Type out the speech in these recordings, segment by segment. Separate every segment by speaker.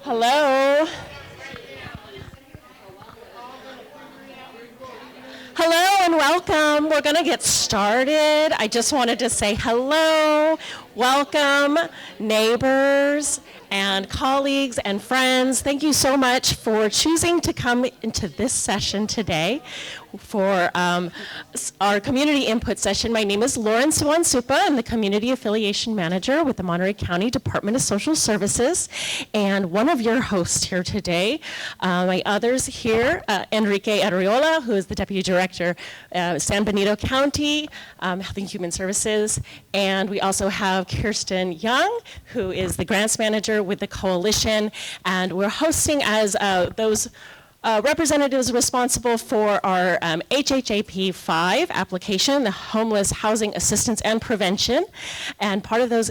Speaker 1: Hello. Hello and welcome. We're going to get started. I just wanted to say hello, welcome, neighbors and colleagues and friends. Thank you so much for choosing to come into this session today for our community input session. My name is Suwansupa. I'm the Community Affiliation Manager with the Monterey County Department of Social Services and one of your hosts here today. My others here, Enrique Arreola, who is the Deputy Director, San Benito County, Health and Human Services, and we also have Kierston Young, who is the Grants Manager with the Coalition, and we're hosting as those representatives responsible for our HHAP 5 application, the Homeless Housing Assistance and Prevention. And part of those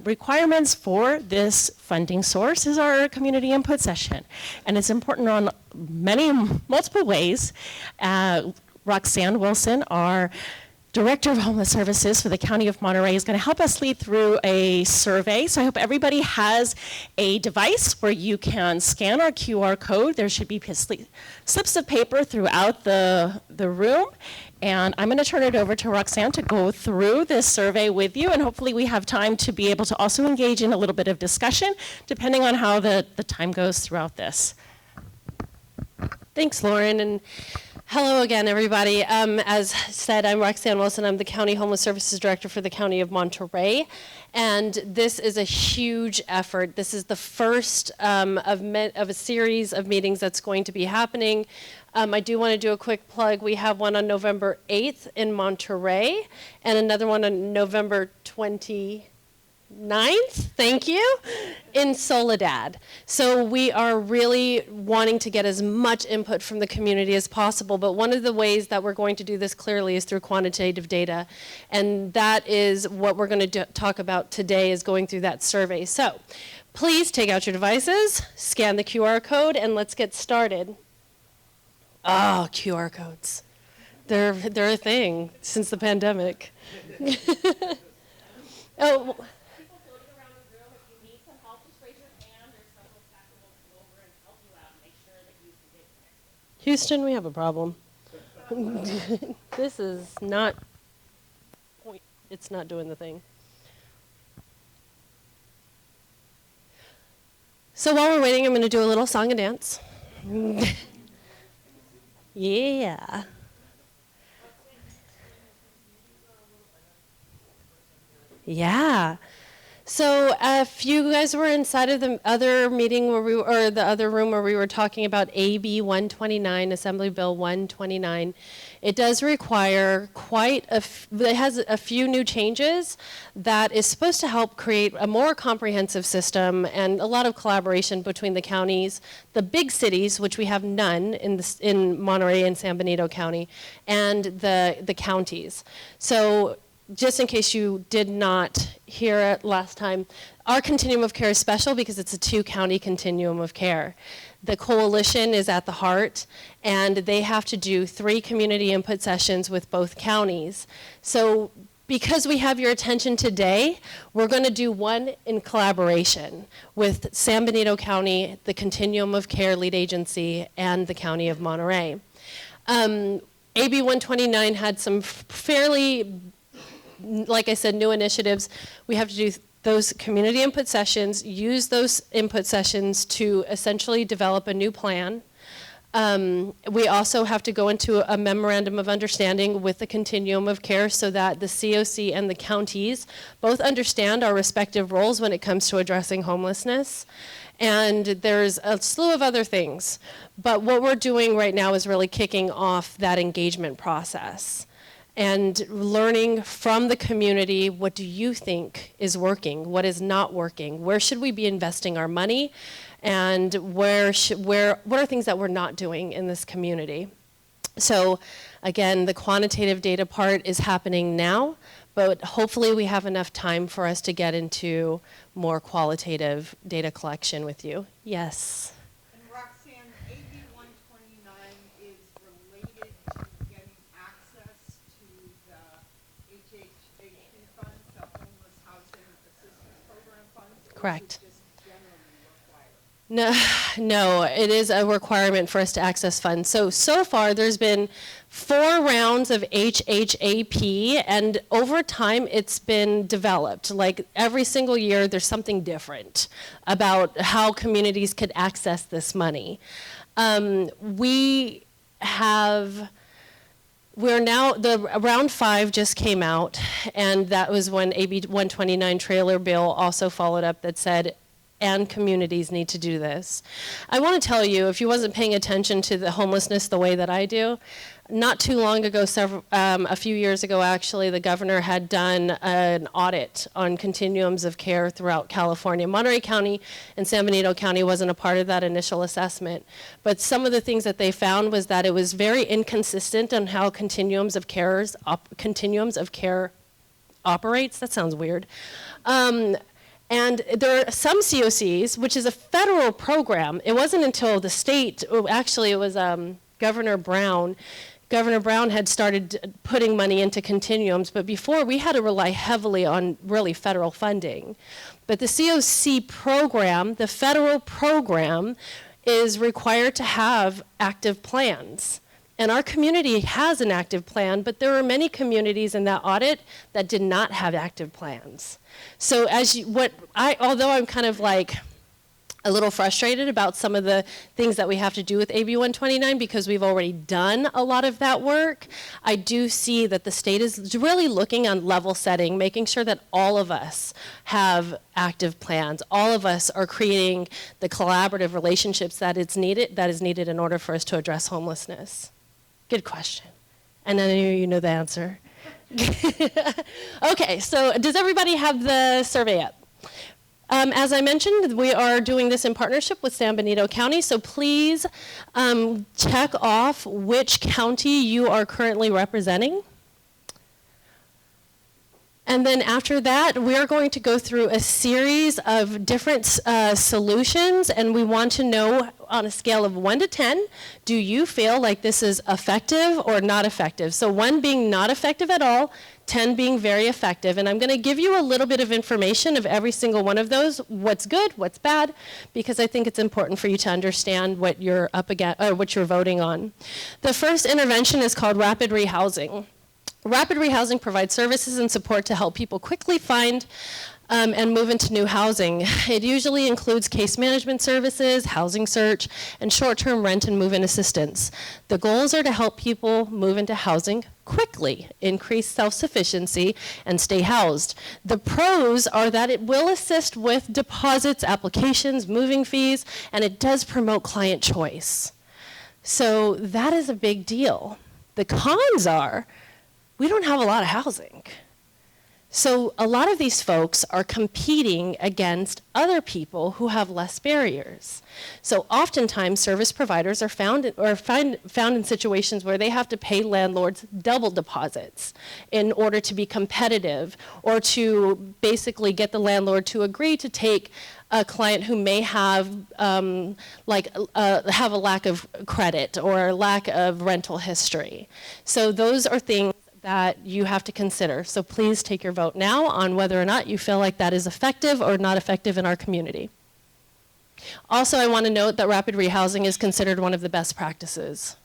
Speaker 1: requirements for this funding source is our community input session. And it's important on multiple ways. Roxanne Wilson, our Director of Homeless Services for the County of Monterey, is going to help us lead through a survey. So I hope everybody has a device where you can scan our QR code. There should be slips of paper throughout the room. And I'm going to turn it over to Roxanne to go through this survey with you. And hopefully we have time to be able to also engage in a little bit of discussion, depending on how the time goes throughout this.
Speaker 2: Thanks, Lauren. And hello again, everybody. As said, I'm Roxanne Wilson. I'm the County Homeless Services Director for the County of Monterey. And this is a huge effort. This is the first of a series of meetings that's going to be happening. I do want to do a quick plug. We have one on November 8th in Monterey and another one on November 29th, thank you, in Soledad. So we are really wanting to get as much input from the community as possible, but one of the ways that we're going to do this clearly is through quantitative data, and that is what we're going to talk about today, is going through that survey. So please take out your devices, scan the QR code, and let's get started. Oh, QR codes. They're a thing since the pandemic. Oh. Houston, we have a problem. This is not, it's not doing the thing. So while we're waiting, I'm going to do a little song and dance. Yeah. Yeah. So if you guys were inside of the other meeting or the other room where we were talking about AB 129, Assembly Bill 129, it does require it has a few new changes that is supposed to help create a more comprehensive system and a lot of collaboration between the counties, the big cities, which we have none in Monterey and San Benito County, and the counties. So just in case you did not hear it last time, our continuum of care is special because it's a 2-county continuum of care. The coalition is at the heart, and they have to do 3 community input sessions with both counties. So because we have your attention today, we're going to do one in collaboration with San Benito County, the Continuum of Care Lead Agency, and the County of Monterey. AB 129 had some fairly, like I said, new initiatives. We have to do those community input sessions, use those input sessions to essentially develop a new plan. We also have to go into a memorandum of understanding with the continuum of care so that the COC and the counties both understand our respective roles when it comes to addressing homelessness. And there's a slew of other things. But what we're doing right now is really kicking off that engagement process and learning from the community, what do you think is working, what is not working, where should we be investing our money, and what are things that we're not doing in this community. So again, the quantitative data part is happening now, but hopefully we have enough time for us to get into more qualitative data collection with you. Yes.
Speaker 3: And Roxanne, AB 129 is related to getting access to the HHAP funds, the Homeless Housing Assistance Program funds.
Speaker 2: Correct.
Speaker 3: Just generally required.
Speaker 2: No, no, it is a requirement for us to access funds. So far, there's been 4 rounds of HHAP, and over time, it's been developed. Like every single year, there's something different about how communities could access this money. Round 5 just came out, and that was when AB 129 trailer bill also followed up that said, and communities need to do this. I want to tell you, if you wasn't paying attention to the homelessness the way that I do, not too long ago, a few years ago actually, the governor had done an audit on continuums of care throughout California. Monterey County and San Benito County wasn't a part of that initial assessment, but some of the things that they found was that it was very inconsistent on how continuums of care operates. That sounds weird. And there are some COCs, which is a federal program. It wasn't until the state, actually it was Governor Brown. Governor Brown had started putting money into continuums, but before we had to rely heavily on really federal funding. But the COC program, the federal program, is required to have active plans. And our community has an active plan, but there are many communities in that audit that did not have active plans. So although I'm kind of like a little frustrated about some of the things that we have to do with AB 129 because we've already done a lot of that work, I do see that the state is really looking on level setting, making sure that all of us have active plans. All of us are creating the collaborative relationships that is needed in order for us to address homelessness. Good question. And I know you know the answer. Okay, so does everybody have the survey up? As I mentioned, we are doing this in partnership with San Benito County, so please check off which county you are currently representing. And then after that, we are going to go through a series of different solutions, and we want to know on a scale of 1 to 10, do you feel like this is effective or not effective? So 1 being not effective at all, 10 being very effective. And I'm going to give you a little bit of information of every single one of those, what's good, what's bad, because I think it's important for you to understand what you're up against, or what you're voting on. The first intervention is called rapid rehousing. Rapid rehousing provides services and support to help people quickly find and move into new housing. It usually includes case management services, housing search, and short-term rent and move-in assistance. The goals are to help people move into housing quickly, increase self-sufficiency, and stay housed. The pros are that it will assist with deposits, applications, moving fees, and it does promote client choice. So that is a big deal. The cons are we don't have a lot of housing. So a lot of these folks are competing against other people who have less barriers. So oftentimes service providers are found in situations where they have to pay landlords double deposits in order to be competitive or to basically get the landlord to agree to take a client who may have have a lack of credit or a lack of rental history. So those are things that you have to consider. So please take your vote now on whether or not you feel like that is effective or not effective in our community. Also, I want to note that rapid rehousing is considered one of the best practices.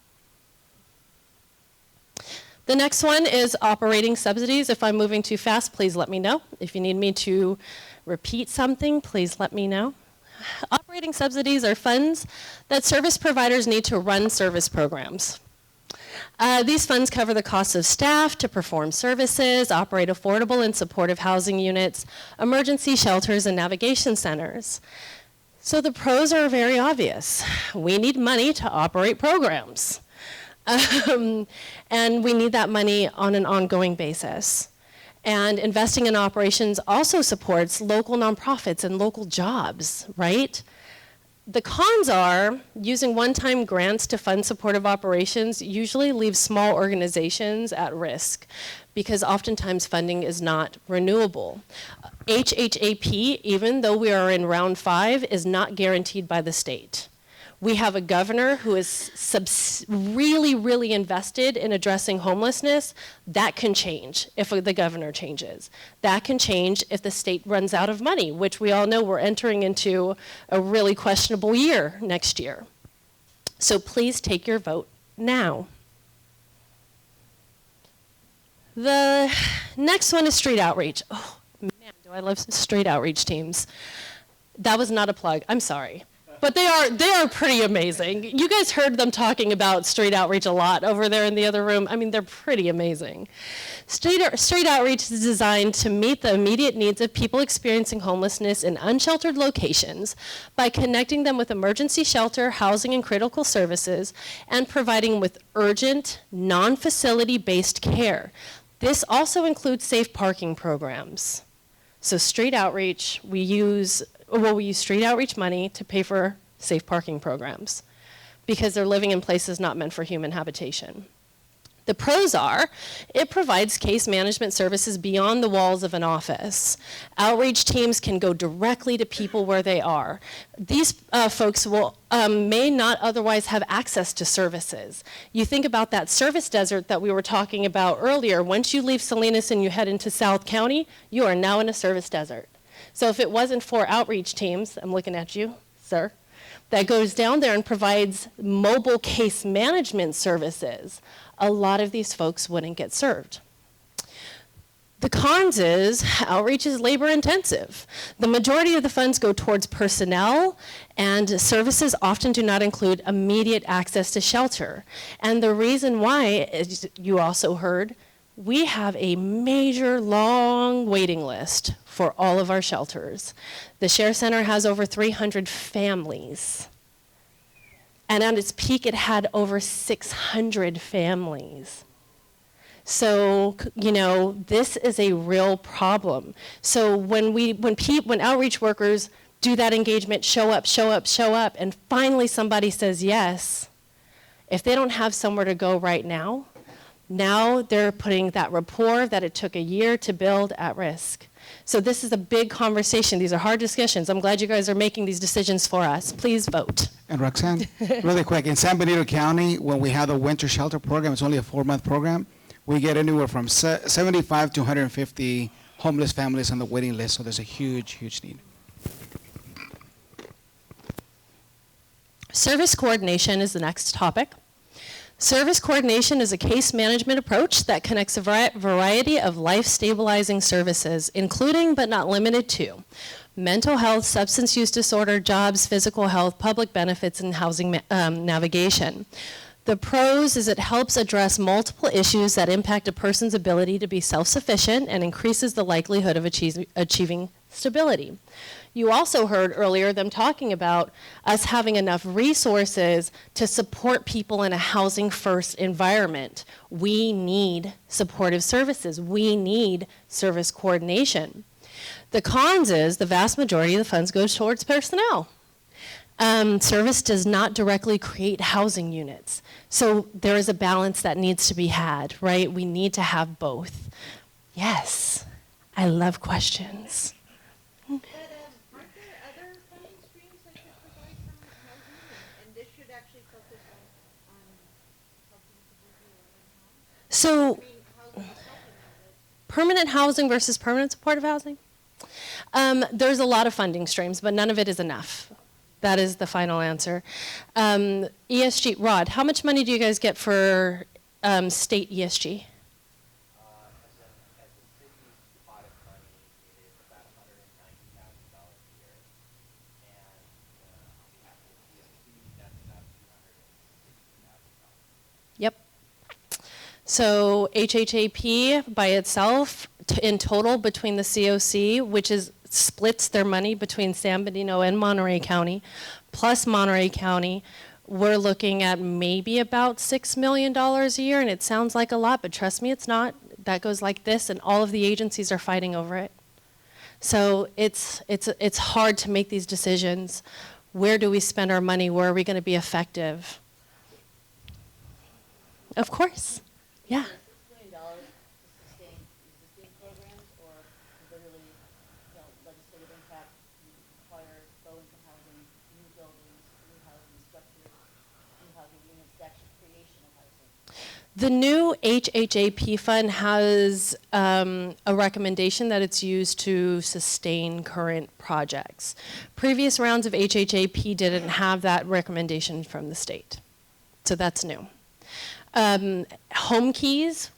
Speaker 2: The next one is operating subsidies. If I'm moving too fast, please let me know. If you need me to repeat something, please let me know. Operating subsidies are funds that service providers need to run service programs. These funds cover the costs of staff to perform services, operate affordable and supportive housing units, emergency shelters, and navigation centers. So the pros are very obvious. We need money to operate programs. And we need that money on an ongoing basis. And investing in operations also supports local nonprofits and local jobs, right? The cons are using one-time grants to fund supportive operations usually leaves small organizations at risk because oftentimes funding is not renewable. HHAP, even though we are in round 5, is not guaranteed by the state. We have a governor who is really, really invested in addressing homelessness. That can change if the governor changes. That can change if the state runs out of money, which we all know we're entering into a really questionable year next year. So please take your vote now. The next one is street outreach. Oh, man, do I love street outreach teams. That was not a plug, I'm sorry. But they are pretty amazing. You guys heard them talking about street outreach a lot over there in the other room. I mean, they're pretty amazing. Street outreach is designed to meet the immediate needs of people experiencing homelessness in unsheltered locations by connecting them with emergency shelter, housing, and critical services, and providing with urgent, non-facility-based care. This also includes safe parking programs. So street outreach, we use street outreach money to pay for safe parking programs because they're living in places not meant for human habitation. The pros are, it provides case management services beyond the walls of an office. Outreach teams can go directly to people where they are. These folks may not otherwise have access to services. You think about that service desert that we were talking about earlier. Once you leave Salinas and you head into South County, you are now in a service desert. So if it wasn't for outreach teams, I'm looking at you, sir, that goes down there and provides mobile case management services, a lot of these folks wouldn't get served. The cons is outreach is labor intensive. The majority of the funds go towards personnel, and services often do not include immediate access to shelter. And the reason why, as you also heard, we have a major long waiting list for all of our shelters. The Share Center has over 300 families. And at its peak, it had over 600 families. So, you know, this is a real problem. So when outreach workers do that engagement, show up, and finally somebody says yes, if they don't have somewhere to go right now they're putting that rapport that it took a year to build at risk. So this is a big conversation. These are hard discussions. I'm glad you guys are making these decisions for us. Please vote.
Speaker 4: And Roxanne, really quick, in San Benito County, when we have the winter shelter program, it's only a 4-month program, we get anywhere from 75 to 150 homeless families on the waiting list, so there's a huge, huge need.
Speaker 2: Service coordination is the next topic. Service coordination is a case management approach that connects a variety of life-stabilizing services, including but not limited to mental health, substance use disorder, jobs, physical health, public benefits, and housing navigation. The pros is it helps address multiple issues that impact a person's ability to be self-sufficient and increases the likelihood of achieving stability. You also heard earlier them talking about us having enough resources to support people in a housing-first environment. We need supportive services. We need service coordination. The cons is the vast majority of the funds goes towards personnel. Service does not directly create housing units. So there is a balance that needs to be had, right? We need to have both. Yes, I love questions.
Speaker 3: But aren't there other funding streams that could provide permanent housing, and this should actually focus on helping people who are in homes?
Speaker 2: So,
Speaker 3: I mean, housing is supplemented.
Speaker 2: permanent housing versus permanent supportive housing? There's a lot of funding streams, but none of it is enough. That is the final answer. ESG, Rod, how much money do you guys get for state ESG? Yep. So HHAP by itself, in total between the COC, which is splits their money between San Benito and Monterey County, plus Monterey County, we're looking at maybe about $6 million a year, and it sounds like a lot, but trust me, it's not. That goes like this, and all of the agencies are fighting over it. So it's hard to make these decisions. Where do we spend our money? Where are we going to be effective? Of course. Yeah.
Speaker 5: $6 million to sustain existing programs, or literally, legislative impact require low-income housing, new buildings, new housing structures housing units, the actual creation of housing?
Speaker 2: The new HHAP fund has a recommendation that it's used to sustain current projects. Previous rounds of HHAP didn't have that recommendation from the state. So that's new. Home keys,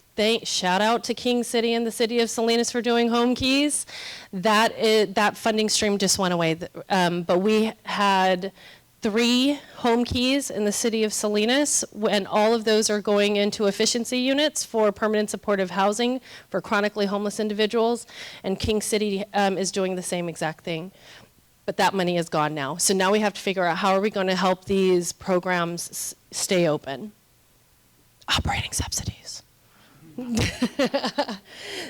Speaker 2: shout out to King City and the city of Salinas for doing home keys. That funding stream just went away. But we had 3 home keys in the city of Salinas, and all of those are going into efficiency units for permanent supportive housing for chronically homeless individuals, and King City is doing the same exact thing. But that money is gone now. So now we have to figure out how are we going to help these programs stay open. Operating subsidies.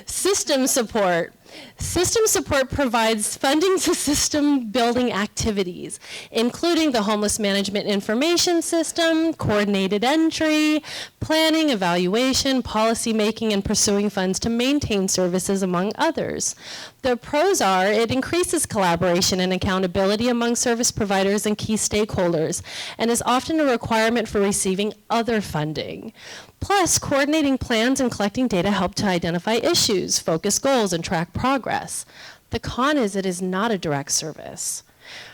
Speaker 2: System support. System support provides funding to system building activities, including the homeless management information system, coordinated entry, planning, evaluation, policy making, and pursuing funds to maintain services, among others. The pros are it increases collaboration and accountability among service providers and key stakeholders, and is often a requirement for receiving other funding. Plus, coordinating plans and collecting data help to identify issues, focus goals, and track progress. The con is it is not a direct service.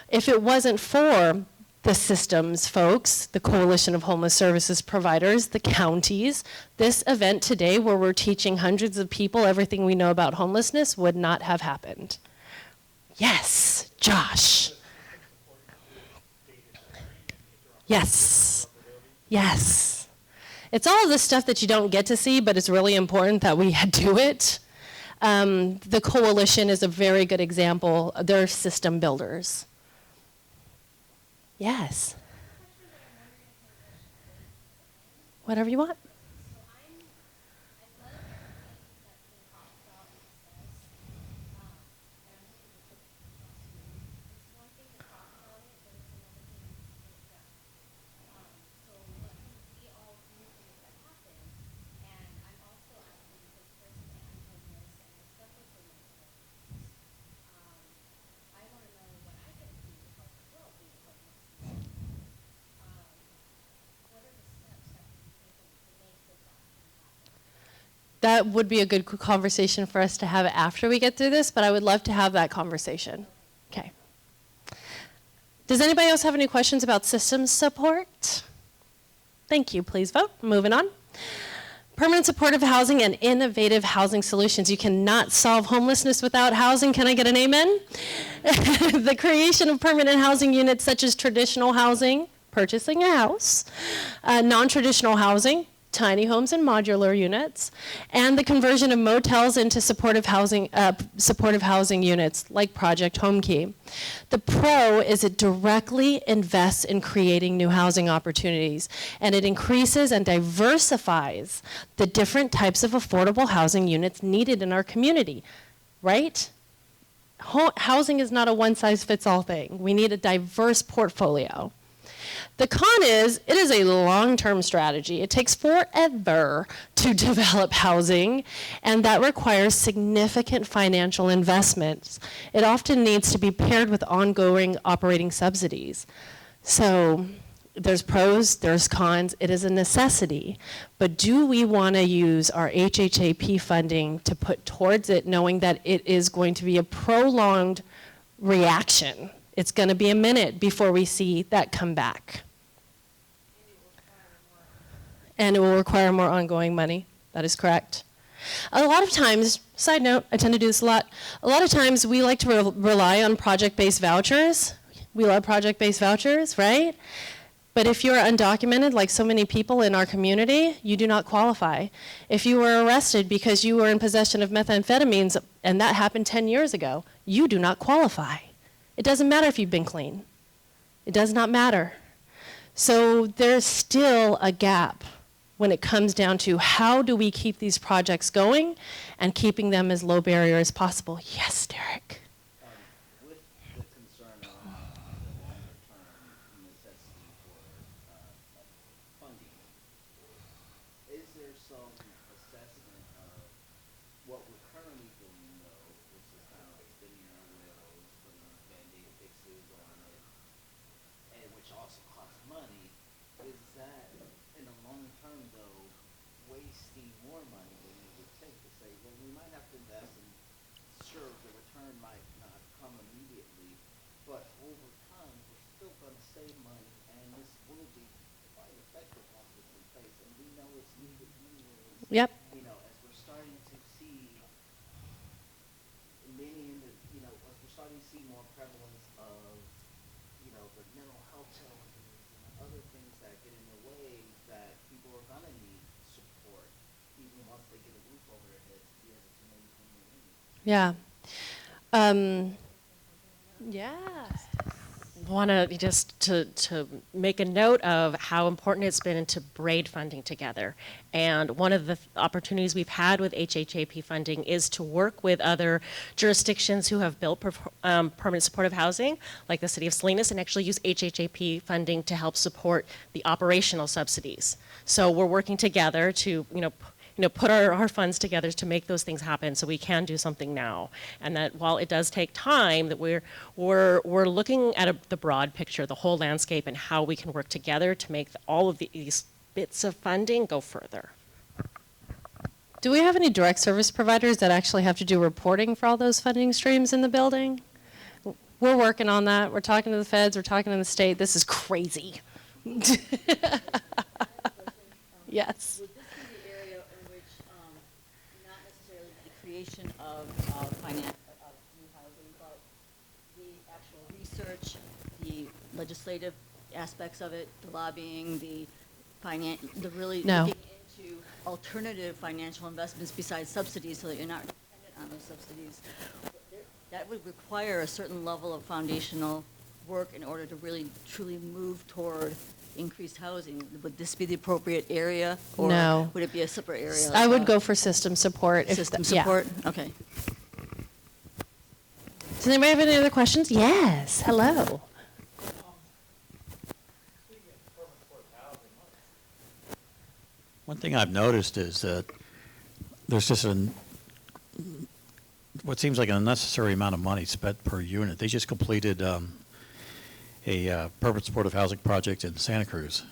Speaker 2: If it wasn't for the systems folks, the Coalition of Homeless Services Providers, the counties, this event today where we're teaching hundreds of people everything we know about homelessness would not have happened. Yes, Josh. Yes. Yes. It's all of the stuff that you don't get to see, but it's really important that we do it. The coalition is a very good example. They're system builders. Yes. Whatever you want. That would be a good conversation for us to have after we get through this, but I would love to have that conversation. Okay. Does anybody else have any questions about systems support? Thank you. Please vote. Moving on. Permanent supportive housing and innovative housing solutions. You cannot solve homelessness without housing. Can I get an amen? The creation of permanent housing units such as traditional housing, purchasing a house, non-traditional housing, tiny homes and modular units, and the conversion of motels into supportive housing units like Project Home Key. The pro is it directly invests in creating new housing opportunities, and it increases and diversifies the different types of affordable housing units needed in our community, right? Housing is not a one-size-fits-all thing. We need a diverse portfolio. The con is, it is a long-term strategy. It takes forever to develop housing, and that requires significant financial investments. It often needs to be paired with ongoing operating subsidies. So there's pros, there's cons. It is a necessity. But do we want to use our HHAP funding to put towards it, knowing that it is going to be a prolonged reaction? It's going to be a minute before we see that come back. And it will require more ongoing money. That is correct. A lot of times, side note, I tend to do this a lot of times we like to rely on project-based vouchers. We love project-based vouchers, right? But if you're undocumented, like so many people in our community, you do not qualify. If you were arrested because you were in possession of methamphetamines, and that happened 10 years ago, you do not qualify. It doesn't matter if you've been clean. It does not matter. So there's still a gap when it comes down to how do we keep these projects going and keeping them as low barrier as possible. Yes, Derek.
Speaker 6: With the concern around the longer-term necessity for funding, is there some assessment of what we're currently doing, though, which is kind of like spinning our wheels, putting Band-Aid fixes on it, and which also costs money? Is that return might not come immediately, but over time, we're still gonna save money, and this will be quite effective once it's in place, and we know it's needed anyways.
Speaker 2: Yep.
Speaker 6: You know, as we're starting to see many in the, you know, as we're starting to see more prevalence of, you know, the mental health challenges and other things that get in the way, that people are gonna need support, even once they get a roof over their heads to be able to maintain their needs.
Speaker 2: Yeah. Yeah.
Speaker 1: Want to just to make a note of how important it's been to braid funding together. And one of the opportunities we've had with HHAP funding is to work with other jurisdictions who have built permanent supportive housing, like the city of Salinas, and actually use HHAP funding to help support the operational subsidies. So we're working together to, put our funds together to make those things happen, so we can do something now. And that while it does take time, that we're looking at the broad picture, the whole landscape, and how we can work together to make all of these bits of funding go further.
Speaker 2: Do we have any direct service providers that actually have to do reporting for all those funding streams in the building? We're working on that. We're talking to the feds. We're talking to the state. This is crazy. Yes.
Speaker 5: Would this be the area in which, not necessarily the creation of new housing, but the actual research, the legislative aspects of it, the lobbying, the really
Speaker 2: No.
Speaker 5: looking into alternative financial investments besides subsidies, so that you're not dependent on those subsidies? That would require a certain level of foundational work in order to really truly move toward increased housing. Would this be the appropriate area? Or
Speaker 2: No.
Speaker 5: would it be a separate area?
Speaker 2: I would go for system support.
Speaker 5: System
Speaker 2: Yeah.
Speaker 5: support? Okay.
Speaker 2: Does anybody have any other questions? Yes. Hello.
Speaker 7: One thing I've noticed is that there's just what seems like an unnecessary amount of money spent per unit. They just completed a permanent supportive housing project in Santa Cruz,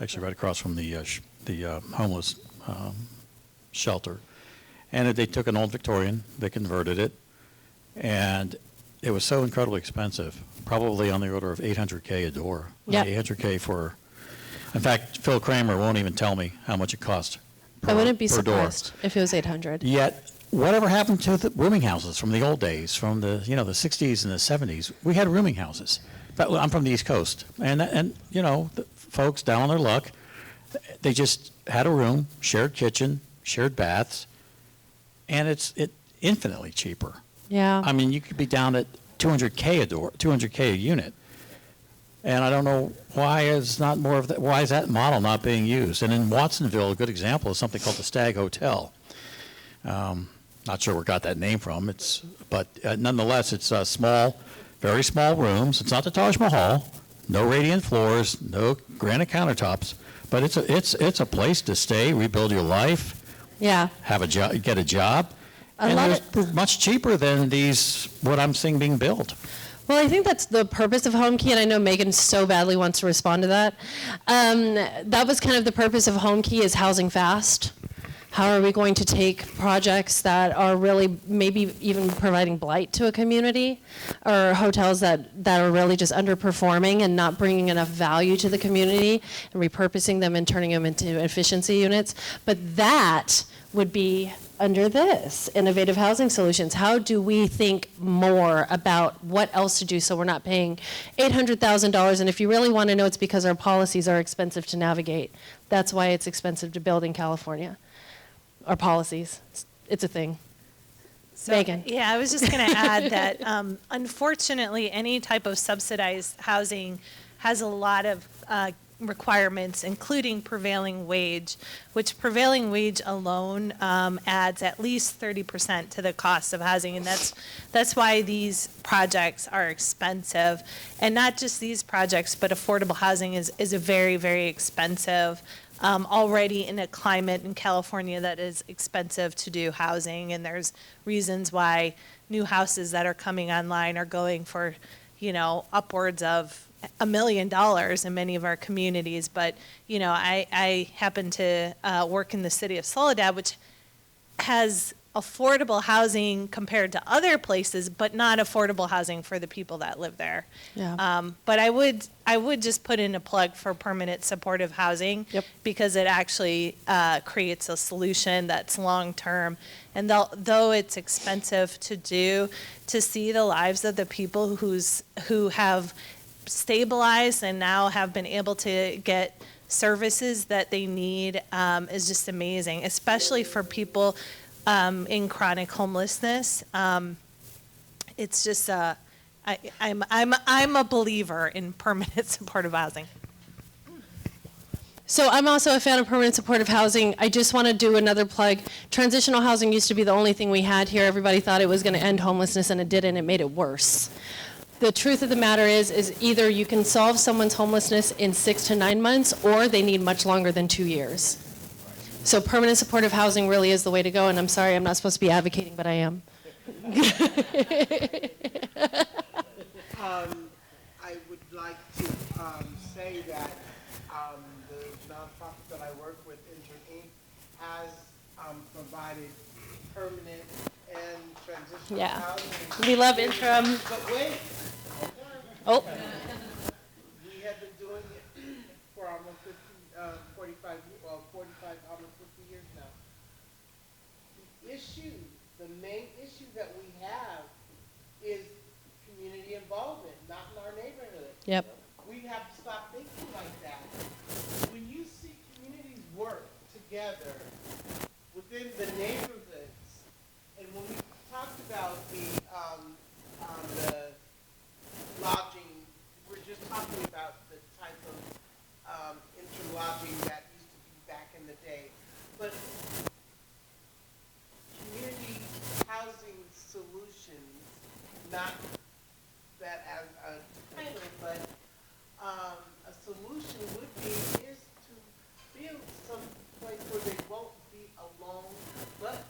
Speaker 7: actually right across from the homeless shelter. And they took an old Victorian, they converted it, and it was so incredibly expensive, probably on the order of $800K a door.
Speaker 2: Yep.
Speaker 7: $800K for, in fact, Phil Kramer won't even tell me how much it cost
Speaker 2: I wouldn't be
Speaker 7: per door.
Speaker 2: surprised if it was 800.
Speaker 7: Yet, whatever happened to the rooming houses from the old days, from the the 60s and the 70s? We had rooming houses. But I'm from the East Coast, and the folks down on their luck, they just had a room, shared kitchen, shared baths, and it's infinitely cheaper.
Speaker 2: Yeah.
Speaker 7: I mean, you could be down at $200K a door, $200K a unit. And I don't know why is that model not being used? And in Watsonville, a good example is something called the Stag Hotel. Not sure where it got that name from. But nonetheless, it's small, very small rooms. It's not the Taj Mahal. No radiant floors, no granite countertops. But it's a place to stay, rebuild your life,
Speaker 2: Yeah.
Speaker 7: have a job, get a job,
Speaker 2: A
Speaker 7: and
Speaker 2: lot
Speaker 7: they're much cheaper than what I'm seeing being built.
Speaker 2: Well, I think that's the purpose of Home Key, and I know Megan so badly wants to respond to that. That was kind of the purpose of Home Key, is housing fast. How are we going to take projects that are really maybe even providing blight to a community, or hotels that are really just underperforming and not bringing enough value to the community, and repurposing them and turning them into efficiency units? But that would be under this, innovative housing solutions. How do we think more about what else to do so we're not paying $800,000? And if you really want to know, it's because our policies are expensive to navigate. That's why it's expensive to build in California. Our policies, it's a thing. Megan.
Speaker 8: Yeah, I was just going to add that unfortunately, any type of subsidized housing has a lot of requirements, including prevailing wage, which prevailing wage alone adds at least 30% to the cost of housing, and that's why these projects are expensive. And not just these projects, but affordable housing is a very, very expensive. Already in a climate in California that is expensive to do housing, and there's reasons why new houses that are coming online are going for, upwards of $1 million in many of our communities. But, I happen to work in the city of Soledad, which has affordable housing compared to other places, but not affordable housing for the people that live there.
Speaker 2: Yeah.
Speaker 8: But I would just put in a plug for permanent supportive housing.
Speaker 2: Yep.
Speaker 8: Because it actually creates a solution that's long-term. And though it's expensive to do, to see the lives of the people who have stabilized and now have been able to get services that they need is just amazing, especially for people in chronic homelessness. It's just I'm a believer in permanent supportive housing.
Speaker 2: So I'm also a fan of permanent supportive housing. I just want to do another plug. Transitional housing used to be the only thing we had here. Everybody thought it was going to end homelessness, and it didn't. It made it worse. The truth of the matter is either you can solve someone's homelessness in 6 to 9 months, or they need much longer than 2 years. So permanent supportive housing really is the way to go, and I'm sorry, I'm not supposed to be advocating, but I am.
Speaker 9: I would like to say that the nonprofit that I work with, Enrique, has provided permanent and transitional
Speaker 2: Yeah.
Speaker 9: housing.
Speaker 2: We love interim.
Speaker 9: But wait,
Speaker 2: Oh,
Speaker 9: we have been doing it for almost 45, almost 50 years now. The main issue that we have is community involvement, not in our neighborhood.
Speaker 2: yep.
Speaker 9: We have to stop thinking like that. When you see communities work together within the neighborhoods, and when we talked about the lodging, we're just talking about the type of interlodging that used to be back in the day. But community housing solutions, not that as a title, but a solution would be is to build some place where they won't be alone but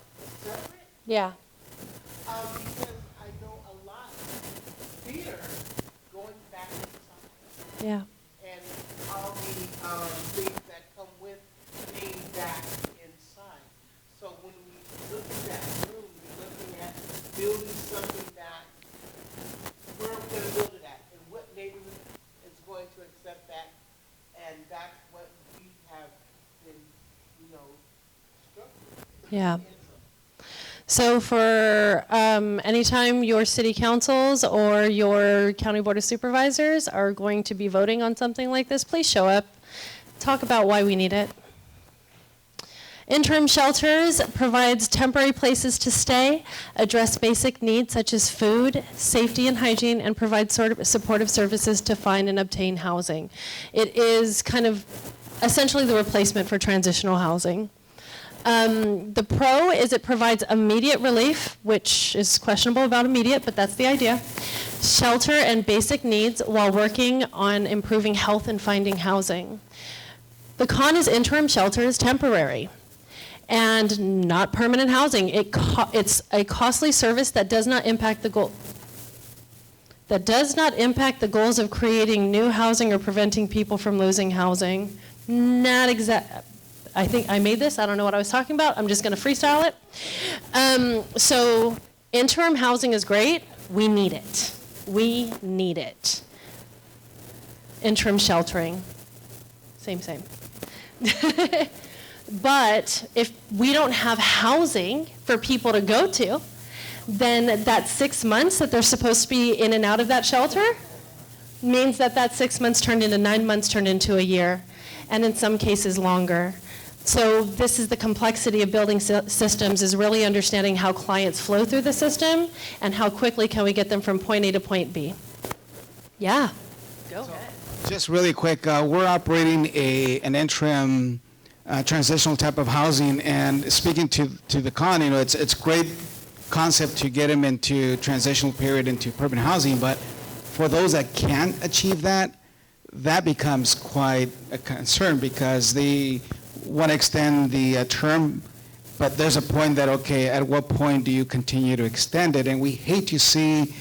Speaker 9: separate.
Speaker 2: Yeah.
Speaker 9: Because I know a lot fear going back inside
Speaker 2: Yeah.
Speaker 9: and all the things that come with being back inside. So when we look at that room, we're looking at building something that where we're going to build it at, and what neighborhood is going to accept that, and that's what we have been, struggling.
Speaker 2: Yeah. So for anytime your city councils or your county board of supervisors are going to be voting on something like this, please show up. Talk about why we need it. Interim shelters provides temporary places to stay, address basic needs such as food, safety and hygiene, and provide supportive services to find and obtain housing. It is kind of essentially the replacement for transitional housing. The pro is it provides immediate relief, which is questionable about immediate, but that's the idea. Shelter and basic needs while working on improving health and finding housing. The con is interim shelter is temporary and not permanent housing. It's a costly service that does not impact the goal. That does not impact the goals of creating new housing or preventing people from losing housing. Not exact. I think I made this. I don't know what I was talking about. I'm just going to freestyle it. So interim housing is great. We need it. We need it. Interim sheltering. Same. But if we don't have housing for people to go to, then that 6 months that they're supposed to be in and out of that shelter means that 6 months turned into 9 months turned into a year, and in some cases longer. So this is the complexity of building systems, is really understanding how clients flow through the system and how quickly can we get them from point A to point B. Yeah. Go ahead.
Speaker 4: Just really quick, we're operating an interim transitional type of housing, and speaking to the con, it's great concept to get them into transitional period into permanent housing, but for those that can't achieve that becomes quite a concern, because they want to extend the term, but there's a point that, okay, at what point do you continue to extend it? And we hate to see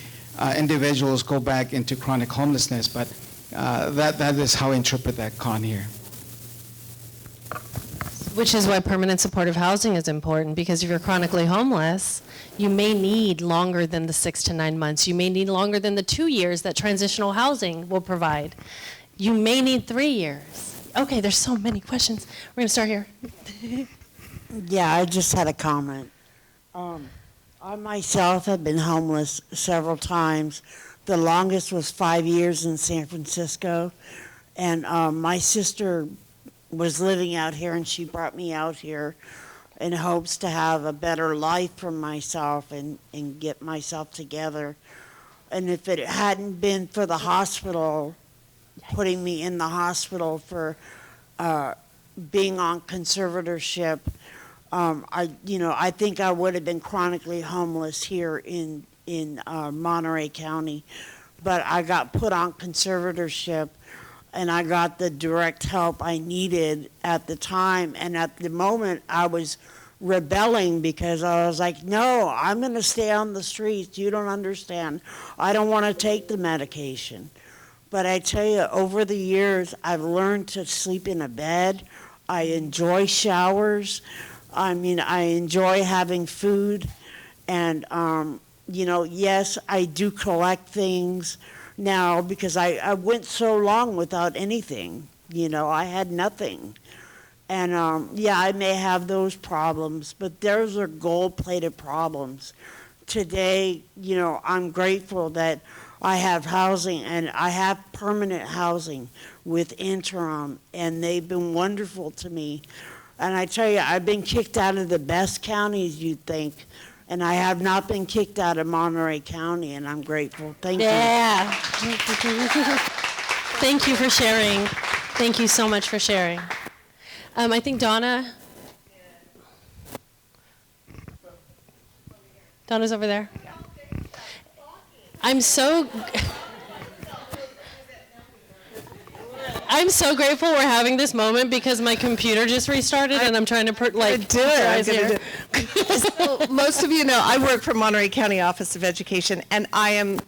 Speaker 4: individuals go back into chronic homelessness, but that is how I interpret that con here.
Speaker 2: Which is why permanent supportive housing is important, because if you're chronically homeless, you may need longer than the 6 to 9 months. You may need longer than the 2 years that transitional housing will provide. You may need 3 years. Okay, there's so many questions. We're gonna start here.
Speaker 10: Yeah, I just had a comment. I myself have been homeless several times. The longest was 5 years in San Francisco. And my sister was living out here, and she brought me out here in hopes to have a better life for myself and get myself together. And if it hadn't been for the hospital, putting me in the hospital for being on conservatorship, I think I would have been chronically homeless here in Monterey County. But I got put on conservatorship, and I got the direct help I needed at the time. And at the moment, I was rebelling because I was like, no, I'm going to stay on the streets. You don't understand. I don't want to take the medication. But I tell you, over the years, I've learned to sleep in a bed. I enjoy showers. I mean, I enjoy having food. And, yes, I do collect things now because I went so long without anything. I had nothing. And I may have those problems, but those are gold-plated problems. Today, I'm grateful that I have housing, and I have permanent housing with interim, and they've been wonderful to me. And I tell you, I've been kicked out of the best counties you'd think, and I have not been kicked out of Monterey County, and I'm grateful. Thank you.
Speaker 2: Yeah. Thank you for sharing. Thank you so much for sharing. I think Donna's over there. I'm so grateful we're having this moment because my computer just restarted and I'm trying to
Speaker 11: So, most of you know I work for Monterey County Office of Education, and I am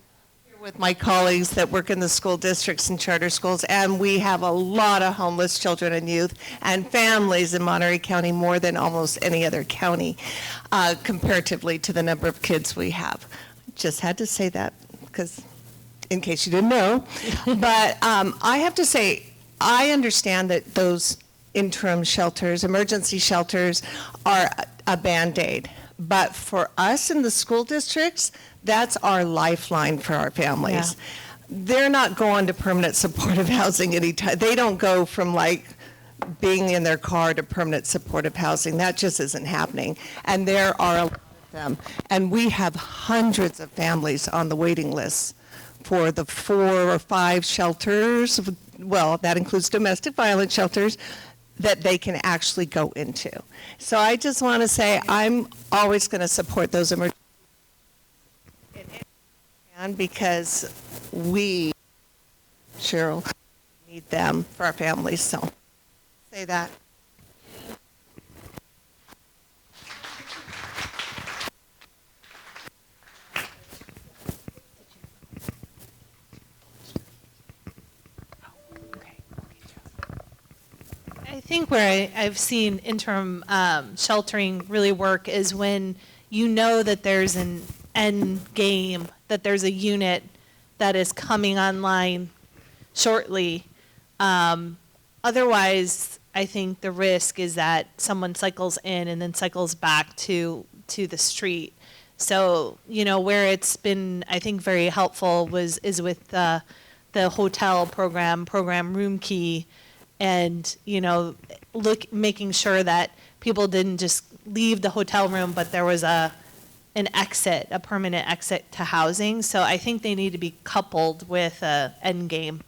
Speaker 11: here with my colleagues that work in the school districts and charter schools, and we have a lot of homeless children and youth and families in Monterey County, more than almost any other county, comparatively to the number of kids we have. Just had to say that because in case you didn't know. But I have to say, I understand that those interim shelters, emergency shelters, are a Band-Aid. But for us in the school districts, that's our lifeline for our families. Yeah. They're not going to permanent supportive housing anytime. They don't go from being in their car to permanent supportive housing. That just isn't happening. And there are a lot of them. And we have hundreds of families on the waiting list for the 4 or 5 shelters, well, that includes domestic violence shelters, that they can actually go into. So I just want to say I'm always going to support those emergency because we, Cheryl, need them for our families. So say that.
Speaker 8: I think where I've seen interim sheltering really work is when you know that there's an end game, that there's a unit that is coming online shortly. Otherwise, I think the risk is that someone cycles in and then cycles back to the street. So, where it's been, I think, very helpful is with the hotel program Room Key, and making sure that people didn't just leave the hotel room, but there was a permanent exit to housing. So I think they need to be coupled with a end game.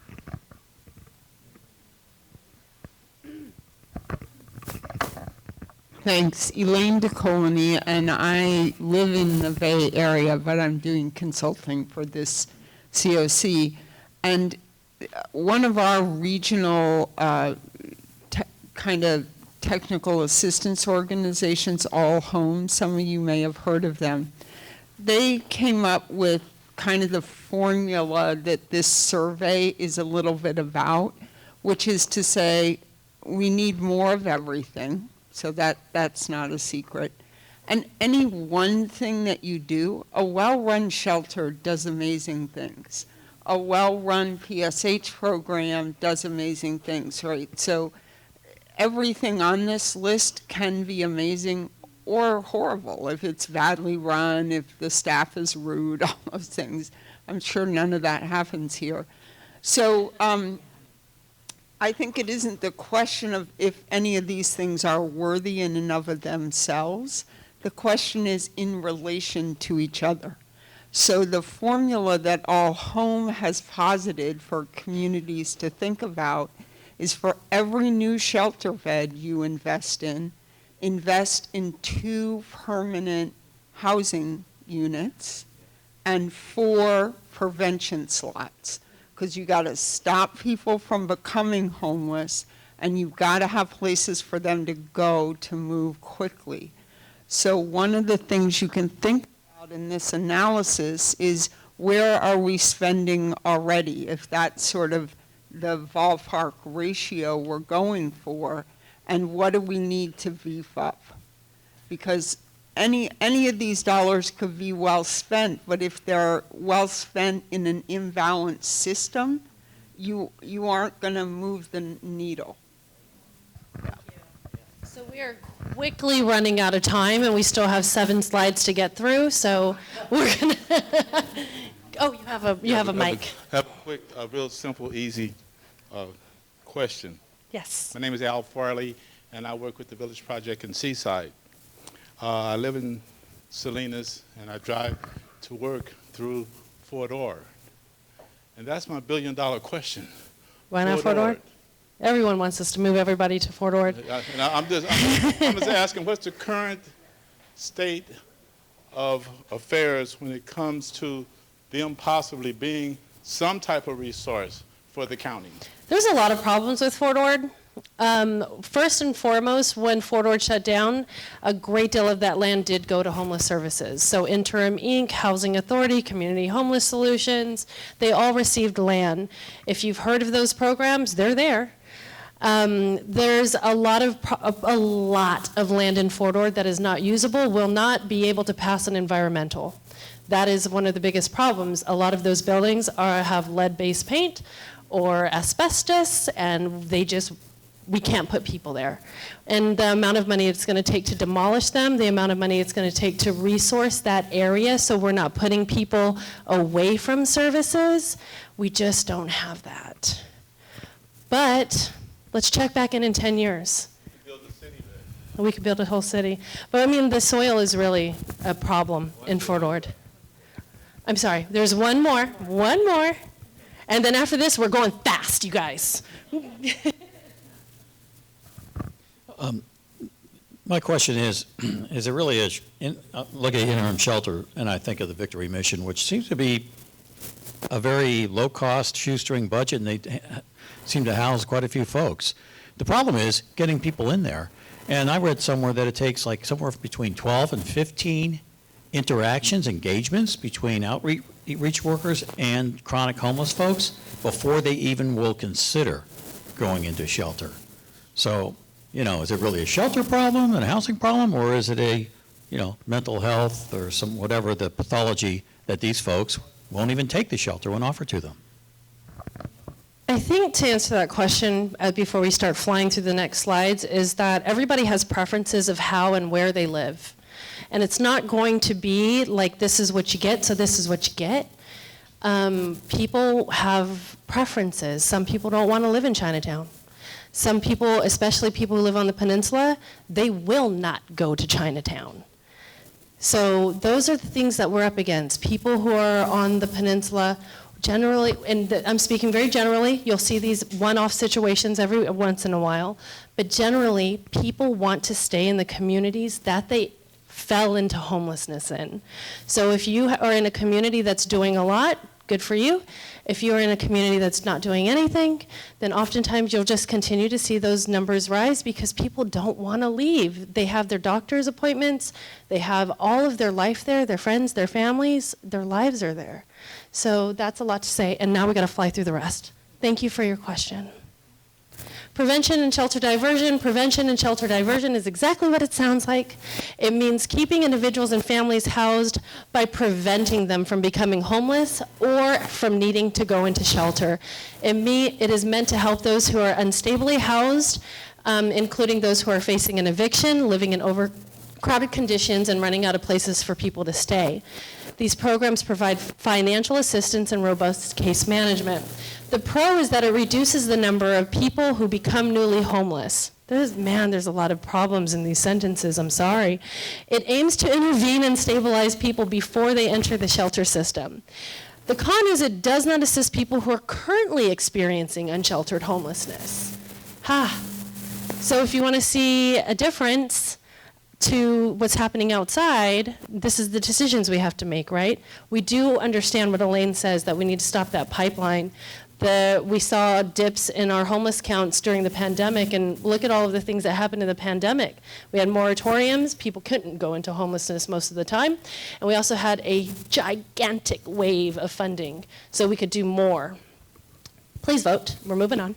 Speaker 12: Thanks. Elaine DeColony, and I live in the Bay Area, but I'm doing consulting for this COC. And one of our regional kind of technical assistance organizations, All Homes, some of you may have heard of them, they came up with kind of the formula that this survey is a little bit about, which is to say we need more of everything. So that's not a secret. And any one thing that you do, a well-run shelter does amazing things. A well-run PSH program does amazing things, right? So everything on this list can be amazing or horrible if it's badly run, if the staff is rude, all those things. I'm sure none of that happens here. So I think it isn't the question of if any of these things are worthy in and of themselves. The question is in relation to each other. So the formula that All Home has posited for communities to think about is for every new shelter bed you invest in 2 permanent housing units and 4 prevention slots. Because you got to stop people from becoming homeless, and you've got to have places for them to go to move quickly. So one of the things you can think about in this analysis is where are we spending already, if that's sort of the ballpark ratio we're going for, and what do we need to beef up? Because any of these dollars could be well spent, but if they're well spent in an imbalanced system, you aren't going to move the needle.
Speaker 2: So we are quickly running out of time, and we still have 7 slides to get through. So we're gonna. Oh, you have a mic.
Speaker 13: Have a quick, real simple, easy question.
Speaker 2: Yes.
Speaker 13: My name is Al Farley, and I work with the Village Project in Seaside. I live in Salinas, and I drive to work through Fort Ord. And that's my billion-dollar question.
Speaker 2: Why not Fort Ord? Everyone wants us to move everybody to Fort Ord.
Speaker 13: I'm just asking, what's the current state of affairs when it comes to them possibly being some type of resource for the county?
Speaker 2: There's a lot of problems with Fort Ord. First and foremost, when Fort Ord shut down, a great deal of that land did go to homeless services. So Interim Inc., Housing Authority, Community Homeless Solutions, they all received land. If you've heard of those programs, they're there. There's a lot of land in Fort Ord that is not usable, will not be able to pass an environmental. That is one of the biggest problems. A lot of those buildings have lead-based paint or asbestos, and we can't put people there. And the amount of money it's going to take to demolish them, the amount of money it's going to take to resource that area so we're not putting people away from services, we just don't have that. But let's check back in 10 years.
Speaker 13: Build a city there.
Speaker 2: We could build a whole city. But I mean, the soil is really a problem in Fort Ord. I'm sorry, there's one more. And then after this, we're going fast, you guys.
Speaker 7: My question is there really is, look at interim shelter, and I think of the Victory Mission, which seems to be a very low-cost shoestring budget, and they seem to house quite a few folks. The problem is getting people in there. And I read somewhere that it takes like somewhere between 12 and 15 interactions, engagements between outreach workers and chronic homeless folks before they even will consider going into shelter. So, is it really a shelter problem and a housing problem, or is it a, mental health or some whatever the pathology that these folks won't even take the shelter when offered to them?
Speaker 2: I think to answer that question before we start flying through the next slides is that everybody has preferences of how and where they live. And it's not going to be like this is what you get, so this is what you get. People have preferences. Some people don't want to live in Chinatown. Some people, especially people who live on the peninsula, they will not go to Chinatown. So those are the things that we're up against. People who are on the peninsula generally, and I'm speaking very generally, you'll see these one-off situations every once in a while, but generally people want to stay in the communities that they fell into homelessness in. So if you are in a community that's doing a lot, good for you. If you're in a community that's not doing anything, then oftentimes you'll just continue to see those numbers rise because people don't want to leave. They have their doctor's appointments, they have all of their life there, their friends, their families, their lives are there. So that's a lot to say, and now we got to fly through the rest. Thank you for your question. Prevention and shelter diversion is exactly what it sounds like. It means keeping individuals and families housed by preventing them from becoming homeless or from needing to go into shelter. It is meant to help those who are unstably housed, including those who are facing an eviction, living in overcrowded conditions, and running out of places for people to stay. These programs provide financial assistance and robust case management. The pro is that it reduces the number of people who become newly homeless. There's a lot of problems in these sentences, I'm sorry. It aims to intervene and stabilize people before they enter the shelter system. The con is it does not assist people who are currently experiencing unsheltered homelessness. So if you want to see a difference to what's happening outside, this is the decisions we have to make, right? We do understand what Elaine says, that we need to stop that pipeline. We saw dips in our homeless counts during the pandemic, and look at all of the things that happened in the pandemic. We had moratoriums, people couldn't go into homelessness most of the time, and we also had a gigantic wave of funding, so we could do more. Please vote, we're moving on.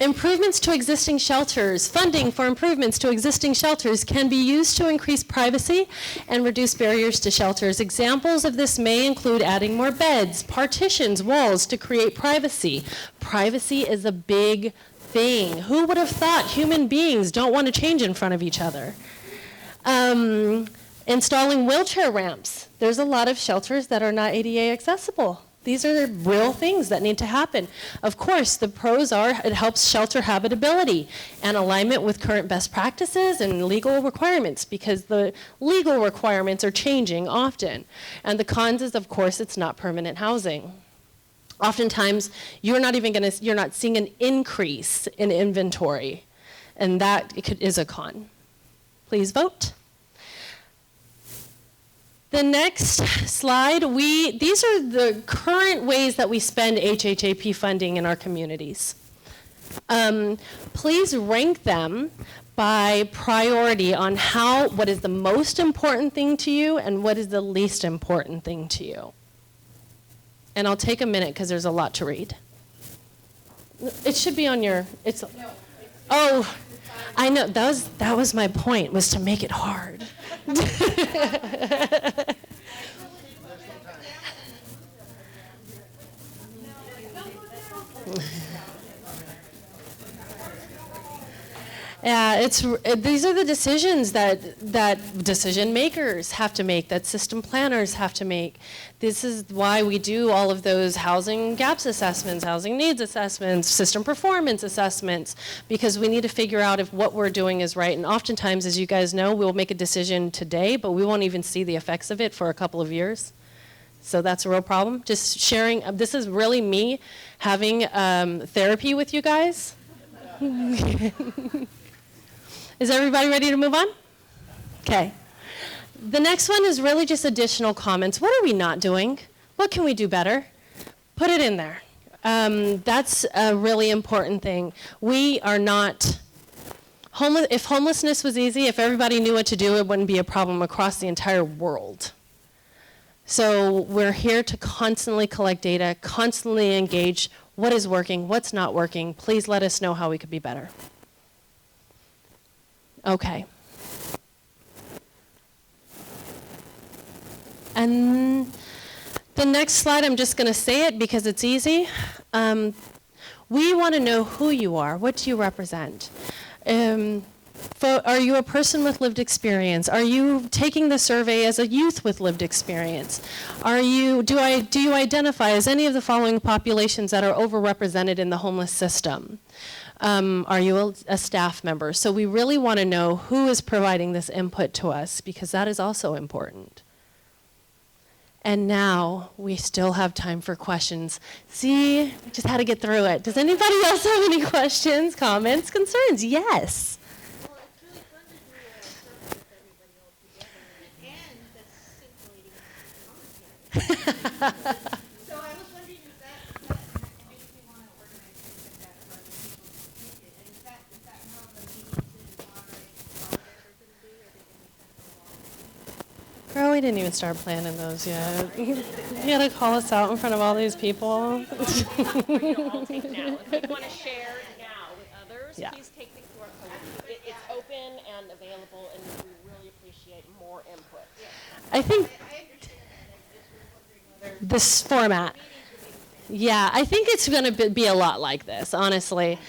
Speaker 2: Improvements to existing shelters. Funding for improvements to existing shelters can be used to increase privacy and reduce barriers to shelters. Examples of this may include adding more beds, partitions, walls to create privacy. Privacy is a big thing. Who would have thought human beings don't want to change in front of each other? Installing wheelchair ramps. There's a lot of shelters that are not ADA accessible. These are real things that need to happen. Of course, the pros are it helps shelter habitability and alignment with current best practices and legal requirements, because the legal requirements are changing often. And the cons is, of course, it's not permanent housing. Oftentimes, you're not seeing an increase in inventory, and that is a con. Please vote. The next slide, these are the current ways that we spend HHAP funding in our communities. Please rank them by priority on what is the most important thing to you and what is the least important thing to you. And I'll take a minute because there's a lot to read. It should be on your, oh, I know, that was my point, was to make it hard. Yeah, these are the decisions that decision makers have to make, that system planners have to make. This is why we do all of those housing gaps assessments, housing needs assessments, system performance assessments, because we need to figure out if what we're doing is right. And oftentimes, as you guys know, we'll make a decision today, but we won't even see the effects of it for a couple of years. So that's a real problem. Just sharing, this is really me having therapy with you guys. Is everybody ready to move on? Okay. The next one is really just additional comments. What are we not doing? What can we do better? Put it in there. That's a really important thing. We are not homeless. If homelessness was easy, if everybody knew what to do, it wouldn't be a problem across the entire world. So we're here to constantly collect data, constantly engage what is working, what's not working. Please let us know how we could be better. Okay. And the next slide, I'm just going to say it because it's easy. We want to know who you are. What do you represent? Are you a person with lived experience? Are you taking the survey as a youth with lived experience? Do you identify as any of the following populations that are overrepresented in the homeless system? Are you a staff member? So we really want to know who is providing this input to us, because that is also important. And now we still have time for questions. See, we just had to get through it. Does anybody else have any questions, comments, concerns? Yes.
Speaker 3: Well, it's really fun to do a survey with everybody all together, and that's scintillating commentary. So I was wondering if that makes me want to organize things like that for other people to take it. And is that how the meetings in Monterey project are going to be? Are they going to be sent along?
Speaker 2: Girl, we didn't even start planning those yet. You gotta call us out in front of all these people.
Speaker 1: You all take now. If you want to share now with others,
Speaker 2: Yeah.
Speaker 1: please take the QR code. It's open and available, and we really appreciate more input.
Speaker 2: I think this format. Yeah, I think it's going to be a lot like this, honestly.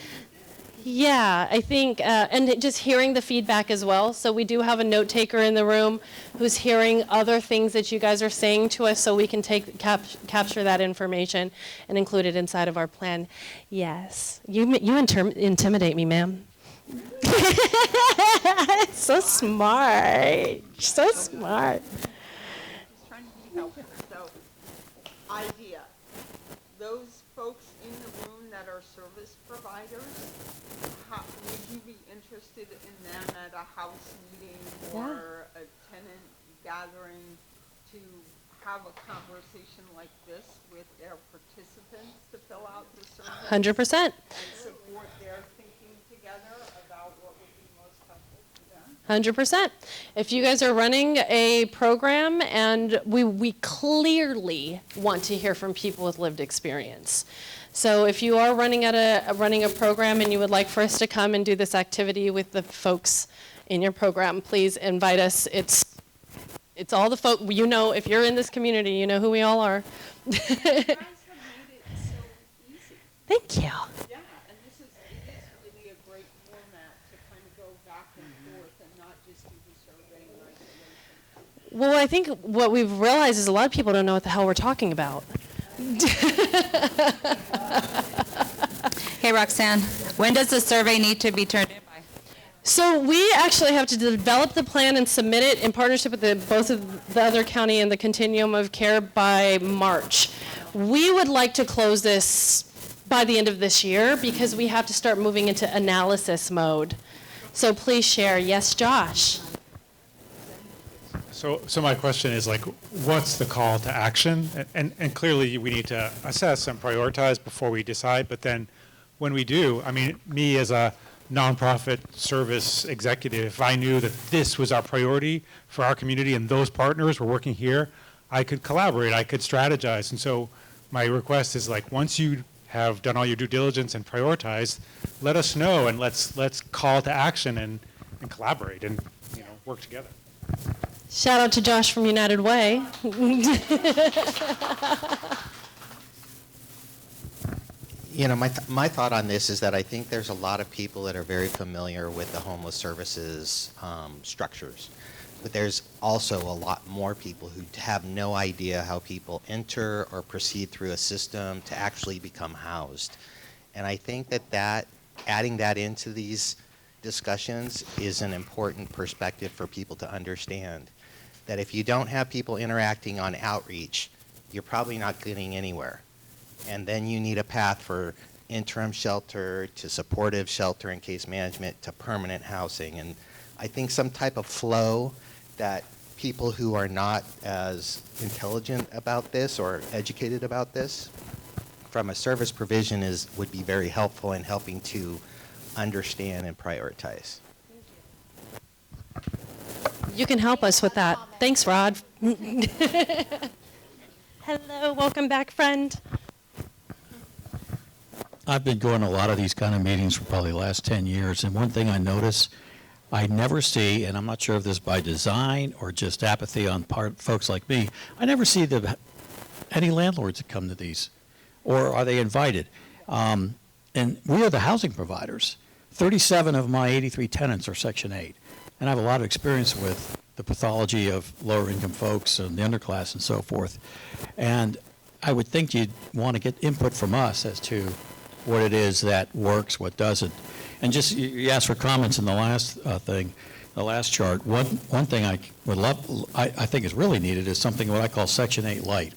Speaker 2: Yeah, I think, and just hearing the feedback as well. So we do have a note taker in the room who's hearing other things that you guys are saying to us, so we can capture that information and include it inside of our plan. Yes, you intimidate me, ma'am. So smart, so smart.
Speaker 9: Trying to be helpful. So, idea, those folks in the room that are service providers, would you be interested in them at a house meeting or a tenant gathering to have a conversation like this with their participants to fill out the survey?
Speaker 2: 100%.
Speaker 9: And support their thinking together about what would be most helpful to them?
Speaker 2: 100%. If you guys are running a program, and we clearly want to hear from people with lived experience. So if you are running a program and you would like for us to come and do this activity with the folks in your program, please invite us. It's all the folk, you know, if you're in this community, you know who we all are.
Speaker 9: You guys have made it so easy.
Speaker 2: Thank you.
Speaker 9: Yeah, and it is really a great format to kind of go back and forth and not just do the survey in isolation.
Speaker 2: Well, I think what we've realized is a lot of people don't know what the hell we're talking about.
Speaker 14: Hey, Roxanne, when does the survey need to be turned in by?
Speaker 2: So we actually have to develop the plan and submit it in partnership with both of the other county and the continuum of care by March. We would like to close this by the end of this year because we have to start moving into analysis mode. So please share. Yes, Josh.
Speaker 15: So my question is, like, what's the call to action? And clearly we need to assess and prioritize before we decide, but then when we do, I mean, me as a nonprofit service executive, if I knew that this was our priority for our community and those partners were working here, I could collaborate, I could strategize. And so my request is, like, once you have done all your due diligence and prioritized, let us know, and let's call to action and collaborate and, you know, work together.
Speaker 2: Shout out to Josh from United Way.
Speaker 16: You know, my thought on this is that I think there's a lot of people that are very familiar with the homeless services structures, but there's also a lot more people who have no idea how people enter or proceed through a system to actually become housed. And I think that adding that into these discussions is an important perspective for people to understand. That if you don't have people interacting on outreach, you're probably not getting anywhere. And then you need a path for interim shelter to supportive shelter and case management to permanent housing. And I think some type of flow that people who are not as intelligent about this or educated about this from a service provision would be very helpful in helping to understand and prioritize.
Speaker 2: You can help us with that. Thanks, Rod. Hello, welcome back, friend.
Speaker 7: I've been going to a lot of these kind of meetings for probably the last 10 years, and one thing I notice, I never see, and I'm not sure if this is by design or just apathy on part folks like me, I never see any landlords that come to these, or are they invited? And we are the housing providers. 37 of my 83 tenants are Section 8. And I have a lot of experience with the pathology of lower income folks and the underclass and so forth. And I would think you'd want to get input from us as to what it is that works, what doesn't. And just, you asked for comments in the last thing, the last chart. One thing I would love, I think is really needed is something what I call Section 8 light.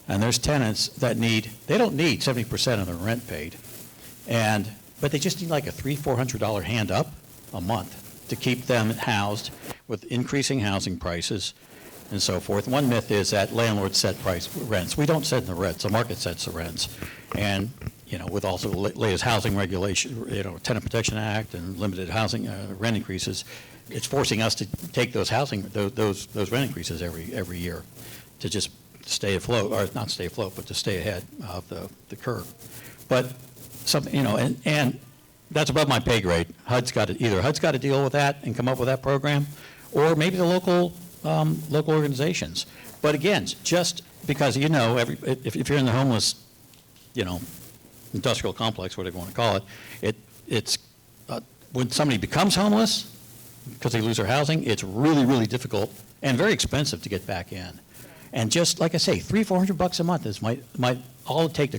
Speaker 7: And there's tenants that they don't need 70% of their rent paid. But they just need like a $300-400 hand up a month to keep them housed with increasing housing prices and so forth. One myth is that landlords set rents. We don't set the rents. The market sets the rents. And with also the latest housing regulation, Tenant Protection Act and limited housing rent increases, it's forcing us to take those those rent increases every year to just stay afloat, or not stay afloat, but to stay ahead of the curve. But something, and that's above my pay grade. HUD's got to deal with that and come up with that program, or maybe the local organizations. But again, just because if you're in the homeless, industrial complex, whatever you want to call it, it's when somebody becomes homeless because they lose their housing, it's really, really difficult and very expensive to get back in. And just like I say, $300-400 a month is might all it take to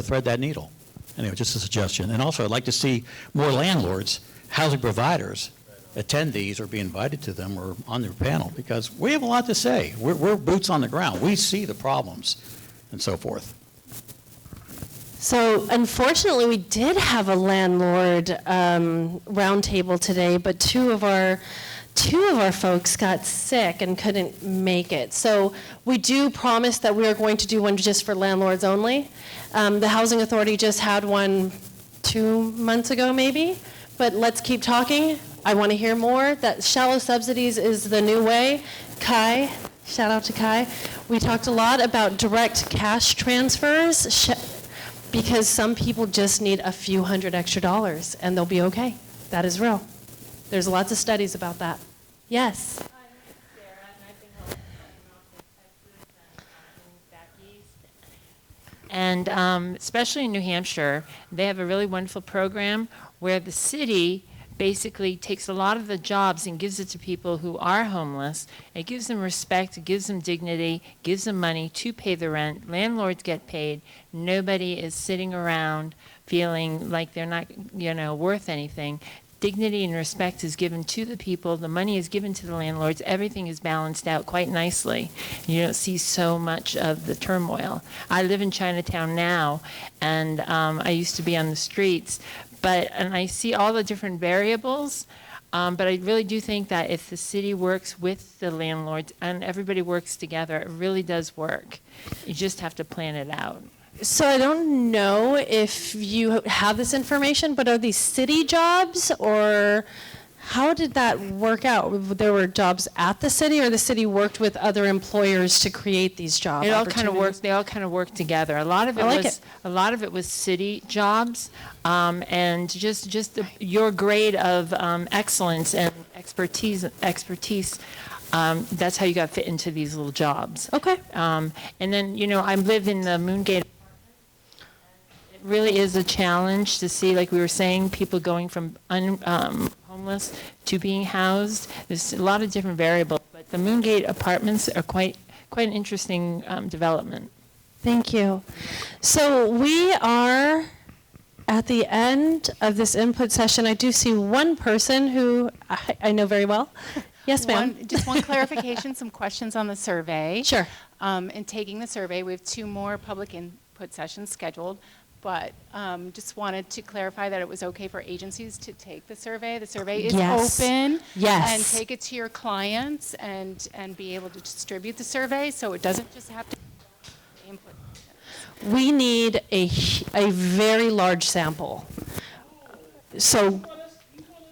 Speaker 7: thread that needle. Anyway, just a suggestion. And also, I'd like to see more landlords, housing providers, attend these or be invited to them or on their panel, because we have a lot to say. We're boots on the ground. We see the problems and so forth.
Speaker 2: So unfortunately, we did have a landlord roundtable today, but two of our folks got sick and couldn't make it. So we do promise that we are going to do one just for landlords only. The Housing Authority just had one 2 months ago, maybe, but let's keep talking. I want to hear more. That shallow subsidies is the new way. Kai, shout out to Kai. We talked a lot about direct cash transfers because some people just need a few $100 extra and they'll be okay. That is real. There's lots of studies about that. Yes.
Speaker 17: And especially in New Hampshire, they have a really wonderful program where the city basically takes a lot of the jobs and gives it to people who are homeless. It gives them respect, it gives them dignity, gives them money to pay the rent. Landlords get paid. Nobody is sitting around feeling like they're not, worth anything. Dignity and respect is given to the people. The money is given to the landlords. Everything is balanced out quite nicely. You don't see so much of the turmoil. I live in Chinatown now, and I used to be on the streets, and I see all the different variables, but I really do think that if the city works with the landlords and everybody works together, it really does work. You just have to plan it out.
Speaker 2: So I don't know if you have this information, but are these city jobs, or how did that work out? There were jobs at the city, or the city worked with other employers to create these job opportunities?
Speaker 17: They all kind of worked together. A lot of it was city jobs, and just your grade of excellence and expertise. That's how you got fit into these little jobs.
Speaker 2: Okay.
Speaker 17: And then I live in the Moongate. It really is a challenge to see, like we were saying, people going from homeless to being housed. There's a lot of different variables, but the Moongate apartments are quite an interesting development.
Speaker 2: Thank you. So we are at the end of this input session. I do see one person who I know very well. Yes, ma'am.
Speaker 18: Just one clarification, some questions on the survey.
Speaker 2: Sure.
Speaker 18: In taking the survey, we have 2 more public input sessions scheduled, but just wanted to clarify that it was okay for agencies to take the survey. The survey is open.
Speaker 2: Yes.
Speaker 18: And take it to your clients and be able to distribute the survey, so it doesn't just have to be input.
Speaker 2: We need a very large sample. So,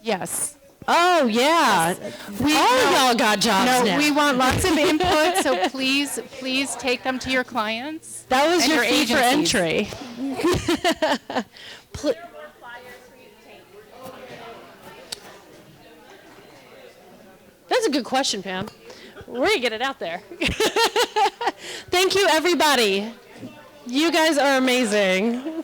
Speaker 18: yes.
Speaker 2: Oh, yeah. Y'all got jobs now.
Speaker 18: We want lots of input, so please take them to your clients.
Speaker 2: That was
Speaker 18: and
Speaker 2: your fee for entry. That's a good question, Pam. We're going to get it out there. Thank you, everybody. You guys are amazing.